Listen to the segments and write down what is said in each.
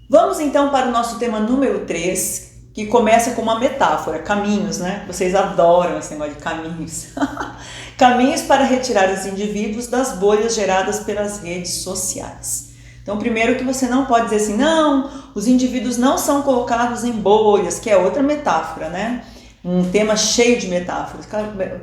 Vamos então para o nosso tema número 3, que começa com uma metáfora, caminhos, né? Vocês adoram esse negócio de caminhos. Caminhos para retirar os indivíduos das bolhas geradas pelas redes sociais. Então, primeiro que você não pode dizer assim, não, os indivíduos não são colocados em bolhas, que é outra metáfora, né? Um tema cheio de metáforas,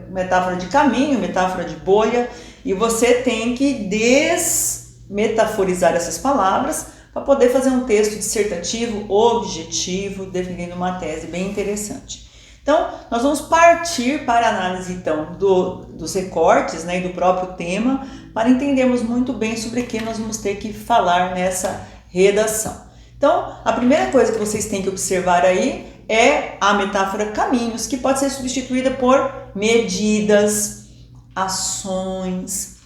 metáfora de caminho, metáfora de bolha, e você tem que desmetaforizar essas palavras para poder fazer um texto dissertativo, objetivo, defendendo uma tese bem interessante. Então, nós vamos partir para a análise então, dos recortes, né, e do próprio tema, para entendermos muito bem sobre o que nós vamos ter que falar nessa redação. Então, a primeira coisa que vocês têm que observar aí é a metáfora caminhos, que pode ser substituída por medidas, ações,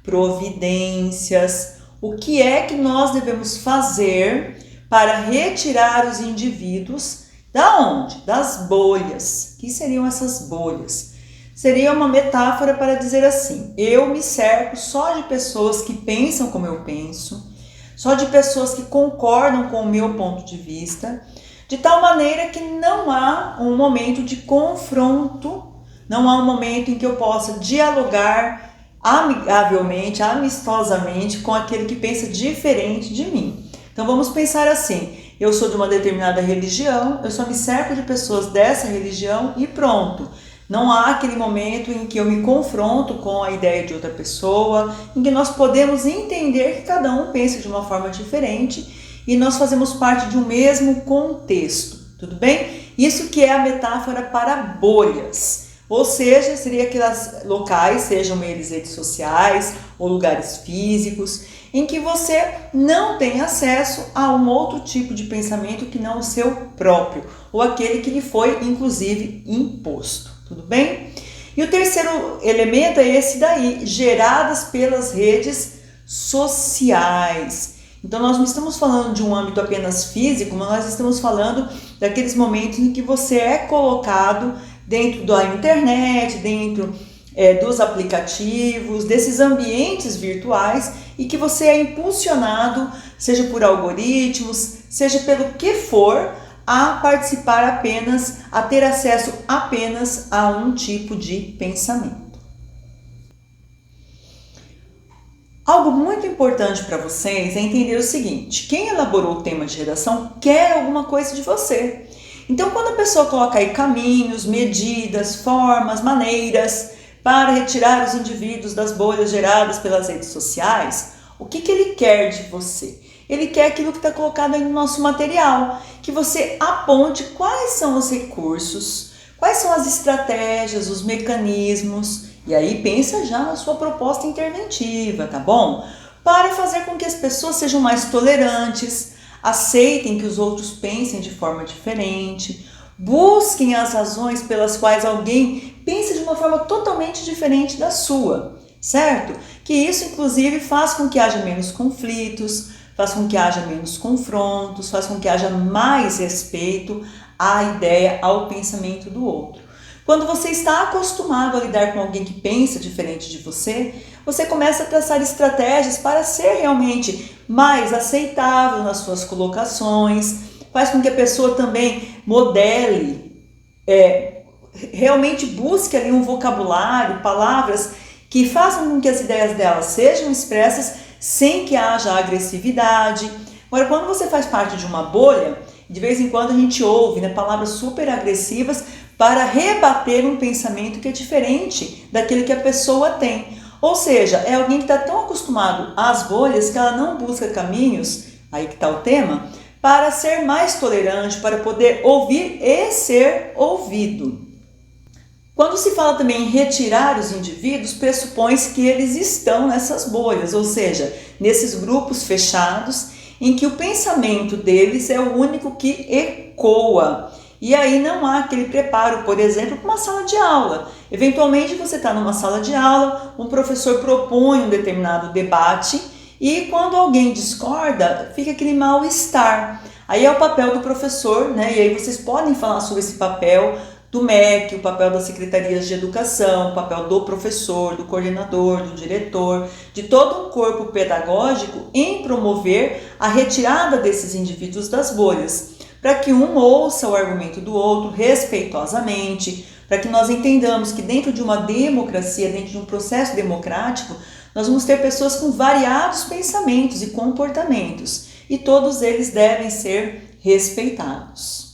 providências. O que é que nós devemos fazer para retirar os indivíduos da onde? Das bolhas. O que seriam essas bolhas? Seria uma metáfora para dizer assim, eu me cerco só de pessoas que pensam como eu penso, só de pessoas que concordam com o meu ponto de vista, de tal maneira que não há um momento de confronto, não há um momento em que eu possa dialogar amigavelmente, amistosamente com aquele que pensa diferente de mim. Então vamos pensar assim, eu sou de uma determinada religião, eu só me cerco de pessoas dessa religião e pronto. Não há aquele momento em que eu me confronto com a ideia de outra pessoa, em que nós podemos entender que cada um pensa de uma forma diferente e nós fazemos parte de um mesmo contexto, tudo bem? Isso que é a metáfora para bolhas, ou seja, seria aqueles locais, sejam eles redes sociais ou lugares físicos, em que você não tem acesso a um outro tipo de pensamento que não o seu próprio, ou aquele que lhe foi, inclusive, imposto, tudo bem? E o terceiro elemento é esse daí, geradas pelas redes sociais. Então, nós não estamos falando de um âmbito apenas físico, mas nós estamos falando daqueles momentos em que você é colocado dentro da internet, dentro dos aplicativos, desses ambientes virtuais e que você é impulsionado, seja por algoritmos, seja pelo que for, a participar apenas, a ter acesso apenas a um tipo de pensamento. Algo muito importante para vocês é entender o seguinte, quem elaborou o tema de redação quer alguma coisa de você. Então, quando a pessoa coloca aí caminhos, medidas, formas, maneiras para retirar os indivíduos das bolhas geradas pelas redes sociais, o que ele quer de você? Ele quer aquilo que está colocado aí no nosso material, que você aponte quais são os recursos, quais são as estratégias, os mecanismos, e aí pensa já na sua proposta interventiva, tá bom? Para fazer com que as pessoas sejam mais tolerantes, aceitem que os outros pensem de forma diferente, busquem as razões pelas quais alguém pensa de uma forma totalmente diferente da sua, certo? Que isso, inclusive, faz com que haja menos conflitos, faz com que haja menos confrontos, faz com que haja mais respeito à ideia, ao pensamento do outro. Quando você está acostumado a lidar com alguém que pensa diferente de você, você começa a traçar estratégias para ser realmente mais aceitável nas suas colocações, faz com que a pessoa também modele, realmente busque ali um vocabulário, palavras que façam com que as ideias dela sejam expressas sem que haja agressividade. Agora, quando você faz parte de uma bolha, de vez em quando a gente ouve, né, palavras super agressivas para rebater um pensamento que é diferente daquele que a pessoa tem. Ou seja, é alguém que está tão acostumado às bolhas que ela não busca caminhos, aí que está o tema, para ser mais tolerante, para poder ouvir e ser ouvido. Quando se fala também em retirar os indivíduos, pressupõe-se que eles estão nessas bolhas, ou seja, nesses grupos fechados, em que o pensamento deles é o único que ecoa. E aí não há aquele preparo, por exemplo, para uma sala de aula. Eventualmente você está numa sala de aula, um professor propõe um determinado debate e quando alguém discorda, fica aquele mal-estar. Aí é o papel do professor, né? E aí vocês podem falar sobre esse papel do MEC, o papel das secretarias de educação, o papel do professor, do coordenador, do diretor, de todo um corpo pedagógico em promover a retirada desses indivíduos das bolhas, para que um ouça o argumento do outro respeitosamente, para que nós entendamos que dentro de uma democracia, dentro de um processo democrático, nós vamos ter pessoas com variados pensamentos e comportamentos, e todos eles devem ser respeitados.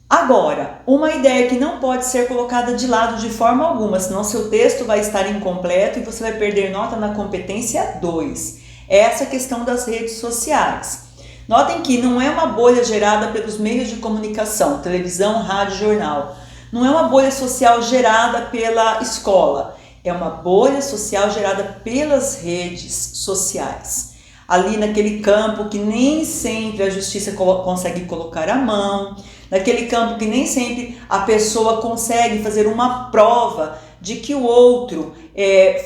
Agora, uma ideia que não pode ser colocada de lado de forma alguma, senão seu texto vai estar incompleto e você vai perder nota na competência 2. É essa questão das redes sociais. Notem que não é uma bolha gerada pelos meios de comunicação, televisão, rádio, jornal. Não é uma bolha social gerada pela escola. É uma bolha social gerada pelas redes sociais. Ali naquele campo que nem sempre a justiça consegue colocar a mão, naquele campo que nem sempre a pessoa consegue fazer uma prova de que o outro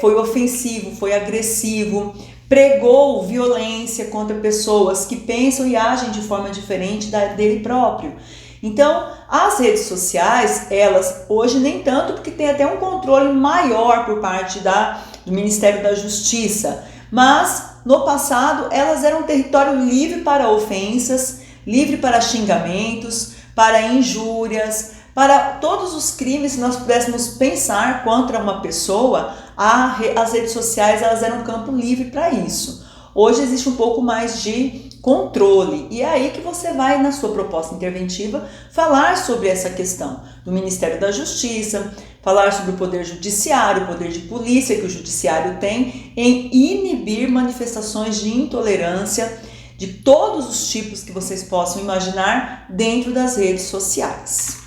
foi ofensivo, foi agressivo, pregou violência contra pessoas que pensam e agem de forma diferente dele próprio. Então, as redes sociais, elas hoje nem tanto, porque tem até um controle maior por parte do Ministério da Justiça, mas no passado elas eram um território livre para ofensas, livre para xingamentos, para injúrias, para todos os crimes que nós pudéssemos pensar contra uma pessoa. As redes sociais, elas eram um campo livre para isso. Hoje existe um pouco mais de controle, e é aí que você vai, na sua proposta interventiva, falar sobre essa questão do Ministério da Justiça, falar sobre o poder judiciário, o poder de polícia que o judiciário tem em inibir manifestações de intolerância de todos os tipos que vocês possam imaginar dentro das redes sociais.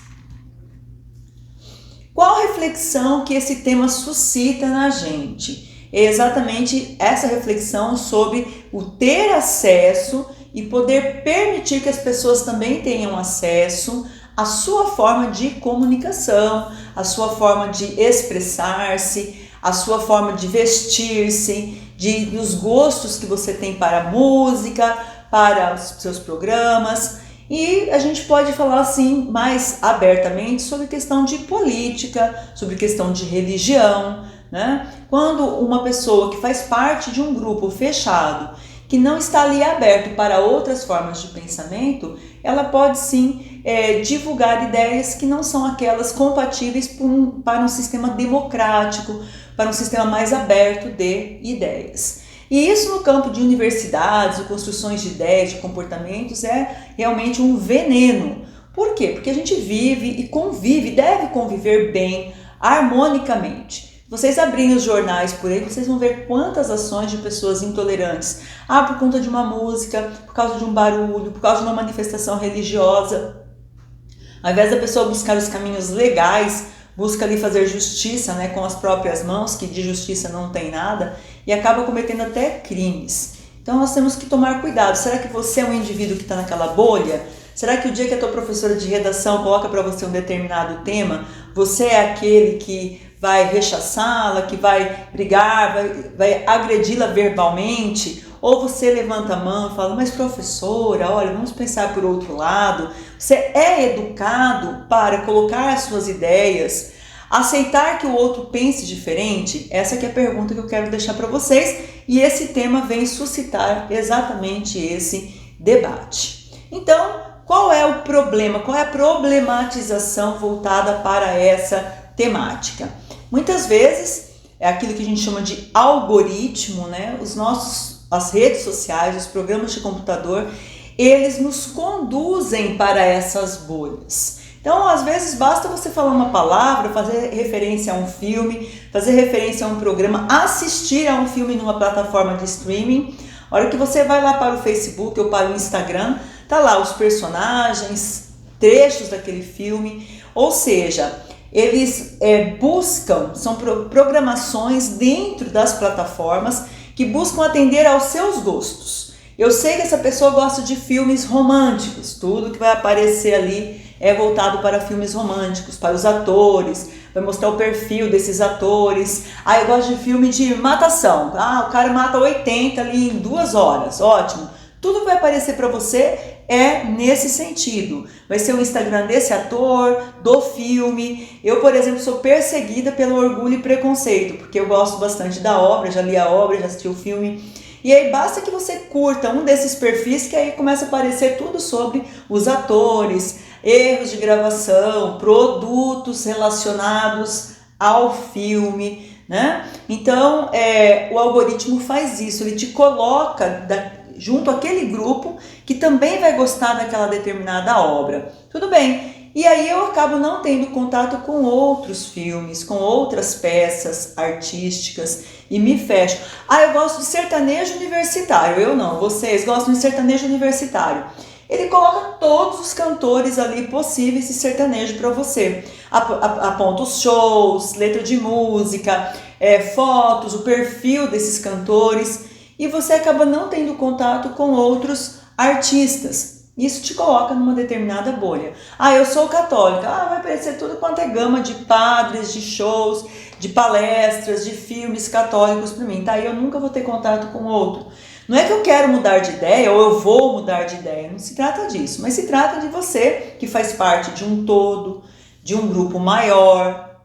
Qual a reflexão que esse tema suscita na gente? É exatamente essa reflexão sobre o ter acesso e poder permitir que as pessoas também tenham acesso à sua forma de comunicação, à sua forma de expressar-se, à sua forma de vestir-se, dos gostos que você tem para a música, para os seus programas. E a gente pode falar assim mais abertamente sobre questão de política, sobre questão de religião, né? Quando uma pessoa que faz parte de um grupo fechado, que não está ali aberto para outras formas de pensamento, ela pode sim divulgar ideias que não são aquelas compatíveis para um sistema democrático, para um sistema mais aberto de ideias. E isso no campo de universidades, de construções de ideias, de comportamentos, é realmente um veneno. Por quê? Porque a gente vive e convive, deve conviver bem, harmonicamente. Vocês abrirem os jornais por aí, vocês vão ver quantas ações de pessoas intolerantes. Por conta de uma música, por causa de um barulho, por causa de uma manifestação religiosa. Ao invés da pessoa buscar os caminhos legais, busca ali fazer justiça, né, com as próprias mãos, que de justiça não tem nada, e acaba cometendo até crimes. Então nós temos que tomar cuidado. Será que você é um indivíduo que está naquela bolha? Será que o dia que a tua professora de redação coloca para você um determinado tema, você é aquele que vai rechaçá-la, que vai brigar, vai agredi-la verbalmente? Ou você levanta a mão e fala, mas professora, olha, vamos pensar por outro lado. Você é educado para colocar as suas ideias, aceitar que o outro pense diferente? Essa que é a pergunta que eu quero deixar para vocês, e esse tema vem suscitar exatamente esse debate. Então, qual é o problema? Qual é a problematização voltada para essa temática? Muitas vezes é aquilo que a gente chama de algoritmo, né? As redes sociais, os programas de computador, eles nos conduzem para essas bolhas. Então, às vezes, basta você falar uma palavra, fazer referência a um filme, fazer referência a um programa, assistir a um filme numa plataforma de streaming. A hora que você vai lá para o Facebook ou para o Instagram, tá lá os personagens, trechos daquele filme, ou seja, eles buscam, são programações dentro das plataformas que buscam atender aos seus gostos. Eu sei que essa pessoa gosta de filmes românticos, tudo que vai aparecer ali é voltado para filmes românticos, para os atores, vai mostrar o perfil desses atores. Eu gosto de filme de matação, o cara mata 80 ali em 2 horas, ótimo. Tudo que vai aparecer para você é nesse sentido. Vai ser o Instagram desse ator, do filme. Eu, por exemplo, sou perseguida pelo Orgulho e Preconceito, porque eu gosto bastante da obra, já li a obra, já assisti o filme. E aí basta que você curta um desses perfis que aí começa a aparecer tudo sobre os atores, erros de gravação, produtos relacionados ao filme, né? Então, o algoritmo faz isso, ele te coloca junto àquele grupo que também vai gostar daquela determinada obra. Tudo bem. E aí eu acabo não tendo contato com outros filmes, com outras peças artísticas e me fecho. Eu gosto de sertanejo universitário. Eu não, vocês gostam de sertanejo universitário. Ele coloca todos os cantores ali possíveis de sertanejo para você. Aponta os shows, letra de música, fotos, o perfil desses cantores. E você acaba não tendo contato com outros artistas. Isso te coloca numa determinada bolha. Eu sou católica. Vai aparecer tudo quanto é gama de padres, de shows, de palestras, de filmes católicos para mim. Eu nunca vou ter contato com outro. Não é que eu quero mudar de ideia ou eu vou mudar de ideia. Não se trata disso. Mas se trata de você, que faz parte de um todo, de um grupo maior,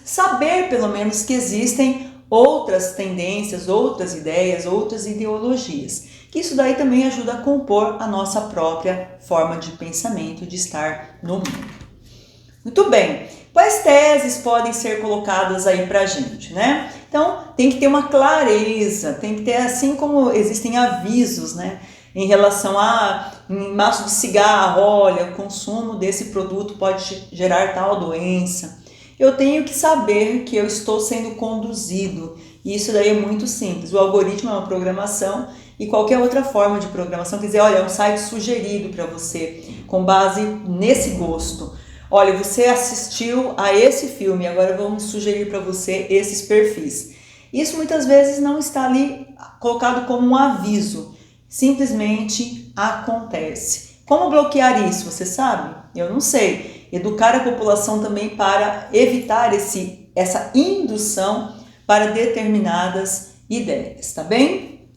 saber pelo menos que existem outras tendências, outras ideias, outras ideologias. Que isso daí também ajuda a compor a nossa própria forma de pensamento, de estar no mundo. Muito bem, quais teses podem ser colocadas aí pra gente, né? Então, tem que ter uma clareza, tem que ter, assim como existem avisos, né? Em relação em maço de cigarro, olha, o consumo desse produto pode gerar tal doença. Eu tenho que saber que eu estou sendo conduzido. E isso daí é muito simples. O algoritmo é uma programação e qualquer outra forma de programação, quer dizer, olha, é um site sugerido para você, com base nesse gosto. Olha, você assistiu a esse filme, agora vamos sugerir para você esses perfis. Isso muitas vezes não está ali colocado como um aviso, simplesmente acontece. Como bloquear isso, você sabe? Eu não sei. Educar a população também para evitar essa indução para determinadas ideias, tá bem?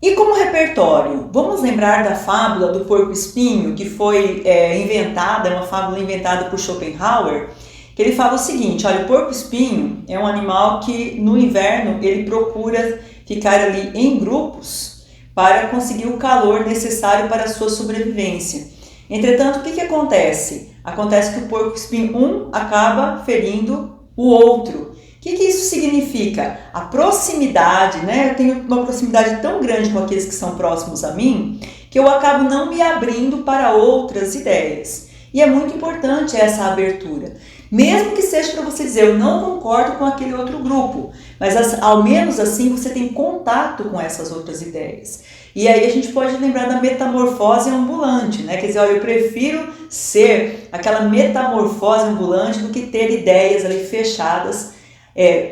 E como repertório, vamos lembrar da fábula do porco-espinho, que foi inventada, é uma fábula inventada por Schopenhauer, que ele fala o seguinte, olha, o porco-espinho é um animal que no inverno ele procura ficar ali em grupos para conseguir o calor necessário para a sua sobrevivência. Entretanto, o que acontece? Acontece que o porco-espinho acaba ferindo o outro. O que isso significa? A proximidade, né? Eu tenho uma proximidade tão grande com aqueles que são próximos a mim, que eu acabo não me abrindo para outras ideias. E é muito importante essa abertura. Mesmo que seja para você dizer, eu não concordo com aquele outro grupo, mas ao menos assim você tem contato com essas outras ideias. E aí a gente pode lembrar da metamorfose ambulante, né? Quer dizer, olha, eu prefiro ser aquela metamorfose ambulante do que ter ideias ali fechadas,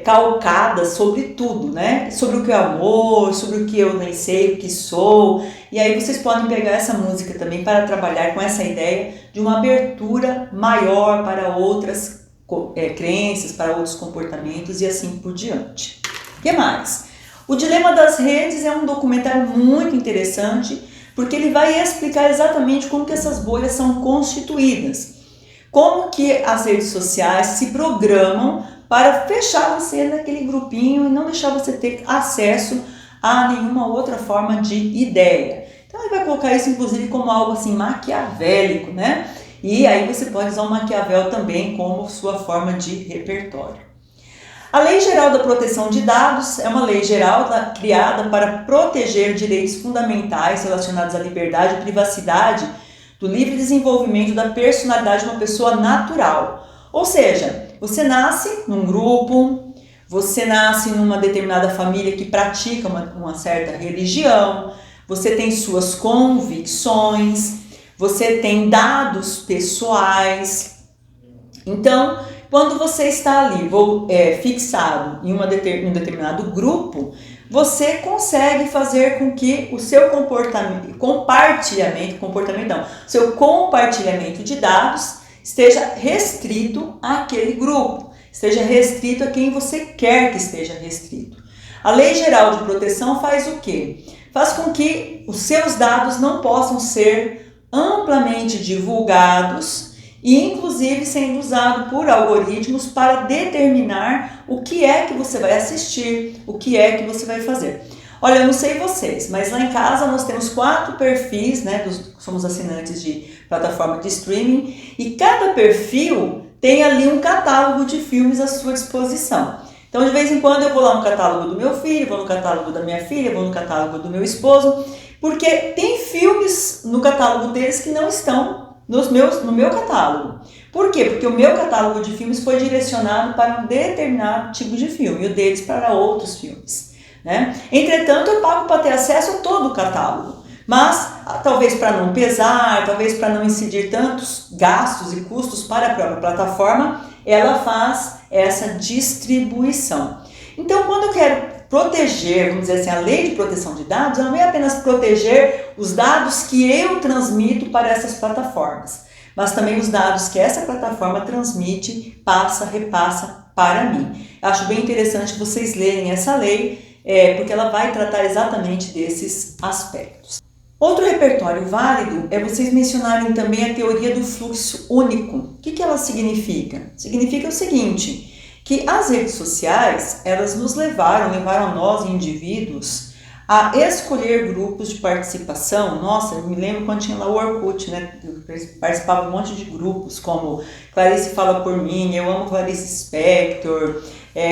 calcadas sobre tudo, né? Sobre o que é amor, sobre o que eu nem sei, o que sou. E aí vocês podem pegar essa música também para trabalhar com essa ideia de uma abertura maior para outras crenças, para outros comportamentos e assim por diante. O que mais? O Dilema das Redes é um documentário muito interessante, porque ele vai explicar exatamente como que essas bolhas são constituídas. Como que as redes sociais se programam para fechar você naquele grupinho e não deixar você ter acesso a nenhuma outra forma de ideia. Então ele vai colocar isso inclusive como algo assim maquiavélico, né? E aí você pode usar o Maquiavel também como sua forma de repertório. A Lei Geral da Proteção de Dados é uma lei geral criada para proteger direitos fundamentais relacionados à liberdade e privacidade do livre desenvolvimento da personalidade de uma pessoa natural. Ou seja, você nasce num grupo, você nasce numa determinada família que pratica uma certa religião, você tem suas convicções, você tem dados pessoais. Então, quando você está ali fixado em um determinado grupo, você consegue fazer com que o seu seu compartilhamento de dados esteja restrito àquele grupo, esteja restrito a quem você quer que esteja restrito. A Lei Geral de Proteção faz o quê? faz com que os seus dados não possam ser amplamente divulgados e inclusive sendo usado por algoritmos para determinar o que é que você vai assistir, o que é que você vai fazer. Olha, eu não sei vocês, mas lá em casa nós temos 4 perfis, né? Somos assinantes de plataforma de streaming e cada perfil tem ali um catálogo de filmes à sua disposição. Então, de vez em quando eu vou lá no catálogo do meu filho, vou no catálogo da minha filha, vou no catálogo do meu esposo, porque tem filmes no catálogo deles que não estão no meu catálogo. Por quê? Porque o meu catálogo de filmes foi direcionado para um determinado tipo de filme e o deles para outros filmes, né? Entretanto, eu pago para ter acesso a todo o catálogo, mas talvez para não pesar, talvez para não incidir tantos gastos e custos para a própria plataforma, ela faz essa distribuição. Então, quando eu quero proteger, vamos dizer assim, a lei de proteção de dados, não é apenas proteger os dados que eu transmito para essas plataformas, mas também os dados que essa plataforma transmite, repassa para mim. Acho bem interessante vocês lerem essa lei, porque ela vai tratar exatamente desses aspectos. Outro repertório válido é vocês mencionarem também a teoria do fluxo único. O que ela significa? Significa o seguinte, que as redes sociais, elas levaram nós, indivíduos, a escolher grupos de participação. Nossa, eu me lembro quando tinha lá o Orkut, né? Eu participava de um monte de grupos, como Clarice Fala Por Mim, Eu Amo Clarice Spector,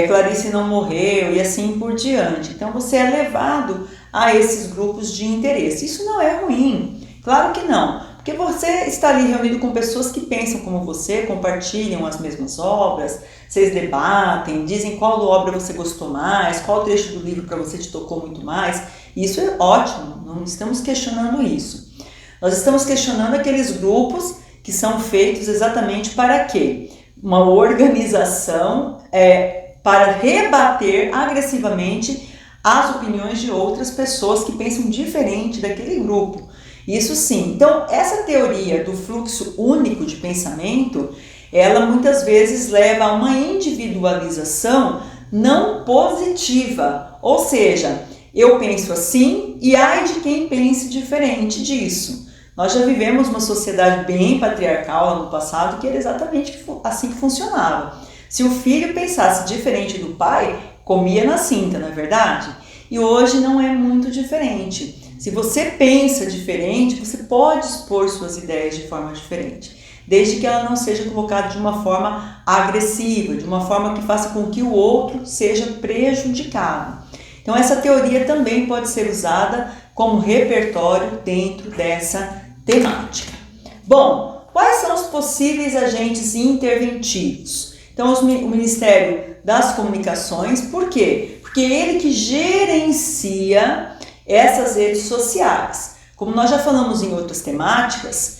Clarice Não Morreu e assim por diante. Então você é levado a esses grupos de interesse. Isso não é ruim, claro que não. Porque você está ali reunido com pessoas que pensam como você, compartilham as mesmas obras, vocês debatem, dizem qual obra você gostou mais, qual trecho do livro para você te tocou muito mais. Isso é ótimo, não estamos questionando isso. Nós estamos questionando aqueles grupos que são feitos exatamente para quê? Uma organização para rebater agressivamente as opiniões de outras pessoas que pensam diferente daquele grupo. Isso sim. Então, essa teoria do fluxo único de pensamento, ela muitas vezes leva a uma individualização não positiva. Ou seja, eu penso assim e ai de quem pense diferente disso. Nós já vivemos uma sociedade bem patriarcal lá no passado que era exatamente assim que funcionava. Se o filho pensasse diferente do pai, comia na cinta, não é verdade? E hoje não é muito diferente. Se você pensa diferente, você pode expor suas ideias de forma diferente, desde que ela não seja colocada de uma forma agressiva, de uma forma que faça com que o outro seja prejudicado. Então essa teoria também pode ser usada como repertório dentro dessa temática. Bom, quais são os possíveis agentes interventivos? Então o Ministério das Comunicações, por quê? Porque é ele que gerencia essas redes sociais. Como nós já falamos em outras temáticas,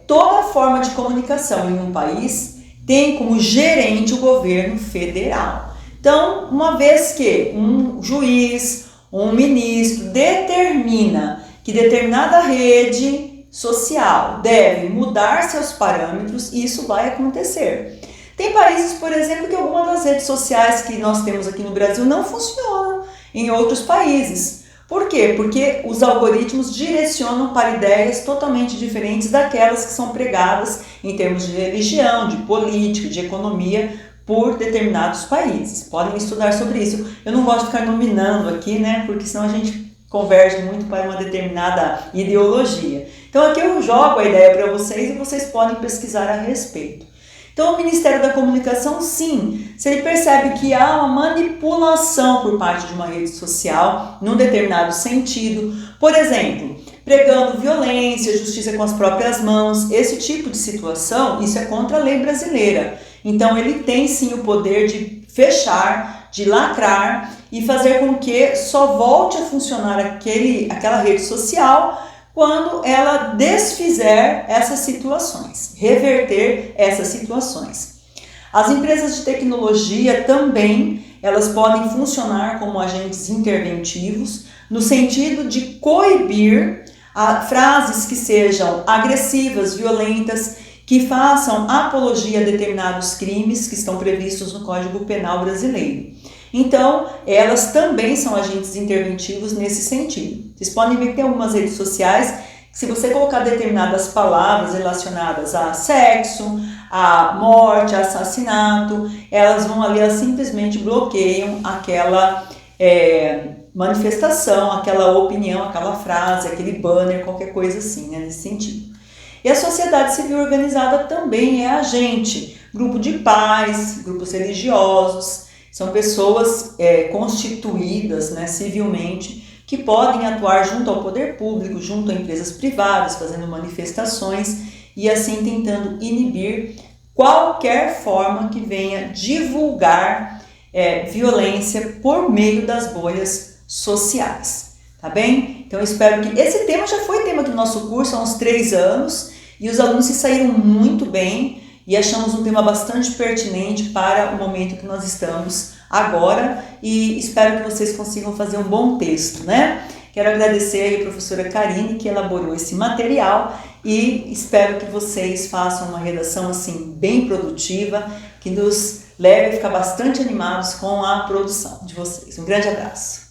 toda forma de comunicação em um país tem como gerente o governo federal. Então, uma vez que um juiz, um ministro determina que determinada rede social deve mudar seus parâmetros, isso vai acontecer. Tem países, por exemplo, que algumas das redes sociais que nós temos aqui no Brasil não funcionam em outros países. Por quê? Porque os algoritmos direcionam para ideias totalmente diferentes daquelas que são pregadas em termos de religião, de política, de economia por determinados países. Podem estudar sobre isso. Eu não gosto de ficar nominando aqui, né? Porque senão a gente converge muito para uma determinada ideologia. Então aqui eu jogo a ideia para vocês e vocês podem pesquisar a respeito. Então o Ministério da Comunicação, sim, se ele percebe que há uma manipulação por parte de uma rede social num determinado sentido, por exemplo, pregando violência, justiça com as próprias mãos, esse tipo de situação, isso é contra a lei brasileira. Então ele tem sim o poder de fechar, de lacrar e fazer com que só volte a funcionar aquela rede social quando ela desfizer essas situações, reverter essas situações. As empresas de tecnologia também, elas podem funcionar como agentes interventivos, no sentido de coibir frases que sejam agressivas, violentas, que façam apologia a determinados crimes que estão previstos no Código Penal brasileiro. Então, elas também são agentes interventivos nesse sentido. Vocês podem ver que tem algumas redes sociais que, se você colocar determinadas palavras relacionadas a sexo, a morte, a assassinato, elas vão ali, elas simplesmente bloqueiam aquela manifestação, aquela opinião, aquela frase, aquele banner, qualquer coisa assim, né, nesse sentido. E a sociedade civil organizada também é agente, grupo de pais, grupos religiosos, são pessoas constituídas, né, civilmente, que podem atuar junto ao poder público, junto a empresas privadas, fazendo manifestações e assim tentando inibir qualquer forma que venha divulgar violência por meio das bolhas sociais, tá bem? Então eu espero que esse tema já foi tema do nosso curso há uns 3 anos e os alunos se saíram muito bem e achamos um tema bastante pertinente para o momento que nós estamos agora e espero que vocês consigam fazer um bom texto, né? Quero agradecer aí a professora Karine que elaborou esse material e espero que vocês façam uma redação assim bem produtiva, que nos leve a ficar bastante animados com a produção de vocês. Um grande abraço!